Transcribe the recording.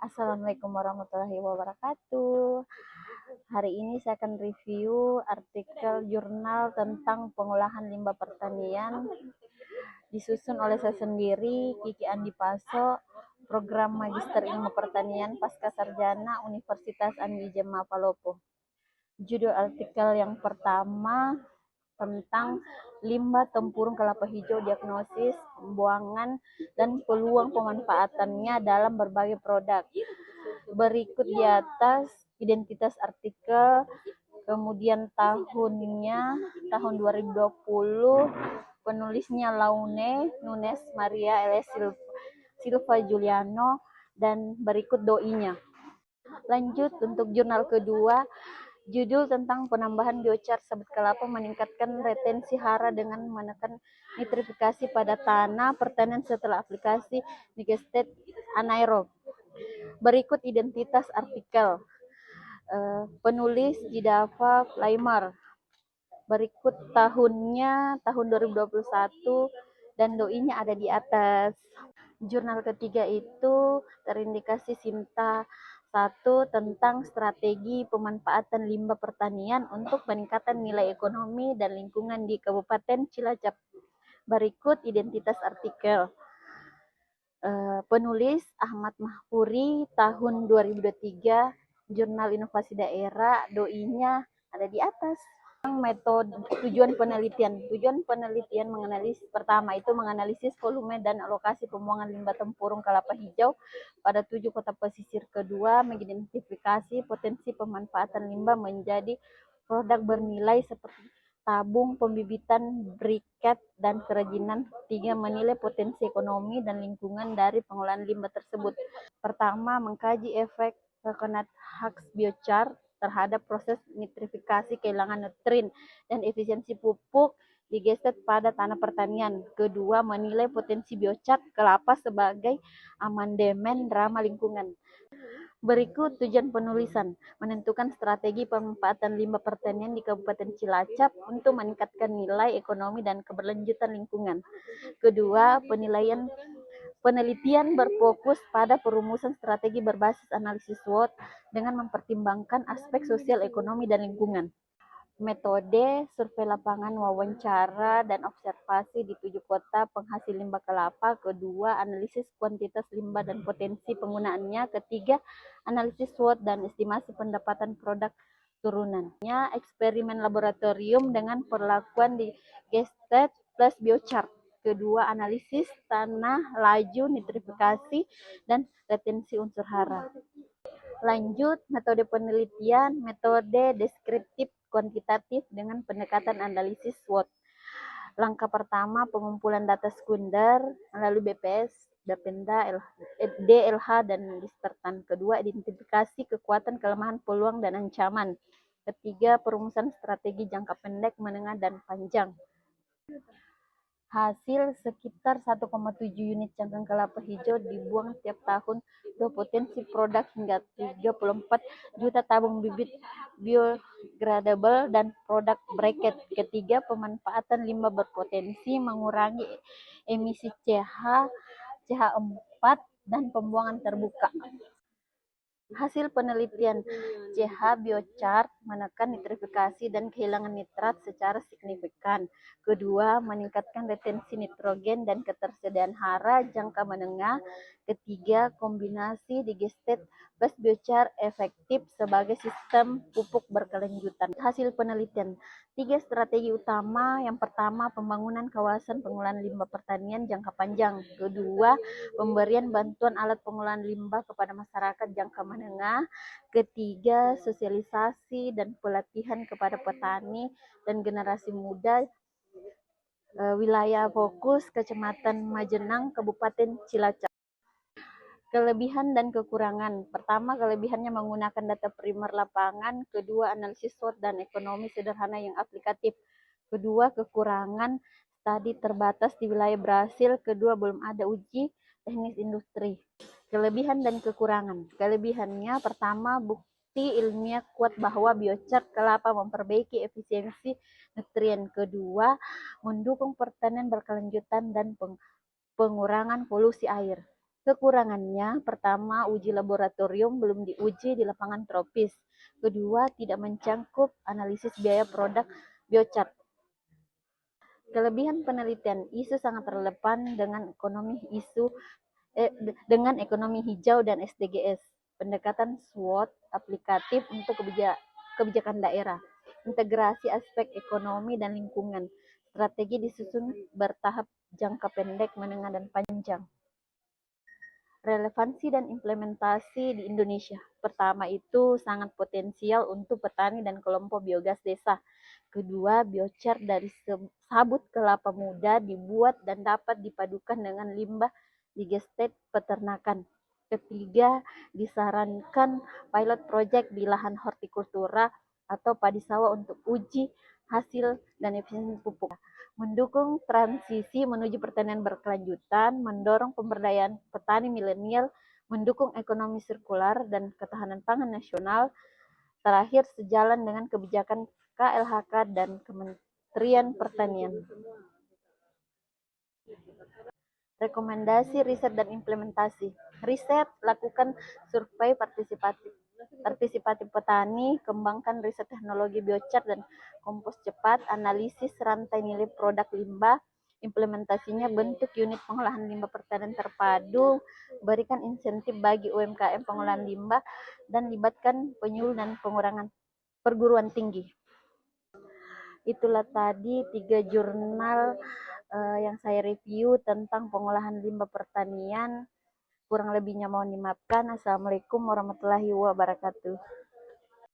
Assalamualaikum warahmatullahi wabarakatuh. Hari ini saya akan review artikel jurnal tentang pengolahan limbah pertanian disusun oleh saya sendiri, Kiki Andi Paso, program Magister Ilmu Pertanian Pasca Sarjana Universitas Andi Jema Palopo. Judul artikel yang pertama tentang limbah tempurung kelapa hijau, diagnosis, pembuangan, dan peluang pemanfaatannya dalam berbagai produk. Berikut di atas identitas artikel, kemudian tahunnya, tahun 2020, penulisnya Laune Nunes Maria L. Silva Juliano, dan berikut doinya. Lanjut untuk jurnal kedua, judul tentang penambahan biochar sabit kelapa meningkatkan retensi hara dengan menekan nitrifikasi pada tanah pertanian setelah aplikasi digestate anaerob. Berikut identitas artikel. Penulis Jidava Laimar. Berikut tahunnya, tahun 2021, dan doinya ada di atas. Jurnal ketiga itu terindikasi Sinta 1 tentang strategi pemanfaatan limbah pertanian untuk peningkatan nilai ekonomi dan lingkungan di Kabupaten Cilacap. Berikut identitas artikel. Penulis Ahmad Mahfuri, tahun 2023, Jurnal Inovasi Daerah, doinya ada di atas. Metode tujuan penelitian menganalisis pertama itu menganalisis volume dan alokasi pembuangan limbah tempurung kelapa hijau pada 7 kota pesisir. Kedua, mengidentifikasi potensi pemanfaatan limbah menjadi produk bernilai seperti tabung, pembibitan, briket, dan kerajinan. Tiga, menilai potensi ekonomi dan lingkungan dari pengolahan limbah tersebut. Pertama, mengkaji efek terkena haks biochar terhadap proses nitrifikasi, kehilangan nutrien, dan efisiensi pupuk digestat pada tanah pertanian. Kedua, menilai potensi biochar kelapa sebagai amandemen ramah lingkungan. Berikut tujuan penulisan, menentukan strategi pemanfaatan limbah pertanian di Kabupaten Cilacap untuk meningkatkan nilai ekonomi dan keberlanjutan lingkungan. Kedua, penelitian berfokus pada perumusan strategi berbasis analisis SWOT dengan mempertimbangkan aspek sosial, ekonomi, dan lingkungan. Metode survei lapangan, wawancara, dan observasi di 7 kota penghasil limbah kelapa. Kedua, analisis kuantitas limbah dan potensi penggunaannya. Ketiga, analisis SWOT dan estimasi pendapatan produk turunannya. Eksperimen laboratorium dengan perlakuan digestate plus biochar. Kedua, analisis tanah, laju nitrifikasi, dan retensi unsur hara. Lanjut, metode penelitian, metode deskriptif kuantitatif dengan pendekatan analisis SWOT. Langkah pertama, pengumpulan data sekunder melalui BPS, Bapenda, DLH, dan Distertan. Kedua, identifikasi kekuatan, kelemahan, peluang, dan ancaman. Ketiga, perumusan strategi jangka pendek, menengah, dan panjang. Hasil sekitar 1,7 unit cangkang kelapa hijau dibuang setiap tahun, potensi produk hingga 34 juta tabung bibit biodegradable dan produk briket. Ketiga, pemanfaatan limbah berpotensi mengurangi emisi CH4 dan pembuangan terbuka. Hasil penelitian, CH biochar menekan nitrifikasi dan kehilangan nitrat secara signifikan. Kedua, meningkatkan retensi nitrogen dan ketersediaan hara jangka menengah. Ketiga, kombinasi digestate plus biochar efektif sebagai sistem pupuk berkelanjutan. Hasil penelitian, 3 strategi utama. Yang pertama, pembangunan kawasan pengolahan limbah pertanian jangka panjang. Kedua, pemberian bantuan alat pengolahan limbah kepada masyarakat jangka menengah. Ketiga, sosialisasi dan pelatihan kepada petani dan generasi muda. Wilayah fokus Kecamatan Majenang, Kabupaten Cilacap. Kelebihan dan kekurangan. Pertama, kelebihannya menggunakan data primer lapangan. Kedua, analisis SWOT dan ekonomi sederhana yang aplikatif. Kedua, kekurangan, studi terbatas di wilayah Brasil. Kedua, belum ada uji teknis industri. Kelebihan dan kekurangan. Kelebihannya, pertama, bukti ilmiah kuat bahwa biochar kelapa memperbaiki efisiensi nutrien. Kedua, mendukung pertanian berkelanjutan dan pengurangan polusi air. Kekurangannya, pertama, uji laboratorium belum diuji di lapangan tropis. Kedua, tidak mencangkup analisis biaya produk biochar. Kelebihan penelitian isu sangat relevan dengan ekonomi hijau dan SDGs. Pendekatan SWOT aplikatif untuk kebijakan daerah. Integrasi aspek ekonomi dan lingkungan. Strategi disusun bertahap jangka pendek, menengah, dan panjang. Relevansi dan implementasi di Indonesia. Pertama itu sangat potensial untuk petani dan kelompok biogas desa. Kedua, biochar dari sabut kelapa muda dibuat dan dapat dipadukan dengan limbah digestate peternakan. Ketiga, disarankan pilot project di lahan hortikultura atau padi sawah untuk uji hasil dan efisiensi pupuk. Mendukung transisi menuju pertanian berkelanjutan, mendorong pemberdayaan petani milenial, mendukung ekonomi sirkular dan ketahanan pangan nasional. Terakhir, sejalan dengan kebijakan KLHK dan Kementerian Pertanian. Rekomendasi riset dan implementasi. Riset, lakukan survei partisipatif petani, kembangkan riset teknologi biochar dan kompos cepat, analisis rantai nilai produk limbah, implementasinya bentuk unit pengolahan limbah pertanian terpadu, berikan insentif bagi UMKM pengolahan limbah, dan libatkan penyuluh dan pengurangan perguruan tinggi. Itulah tadi 3 jurnal yang saya review tentang pengolahan limbah pertanian. Kurang lebihnya mohon dimaafkan. Assalamualaikum warahmatullahi wabarakatuh.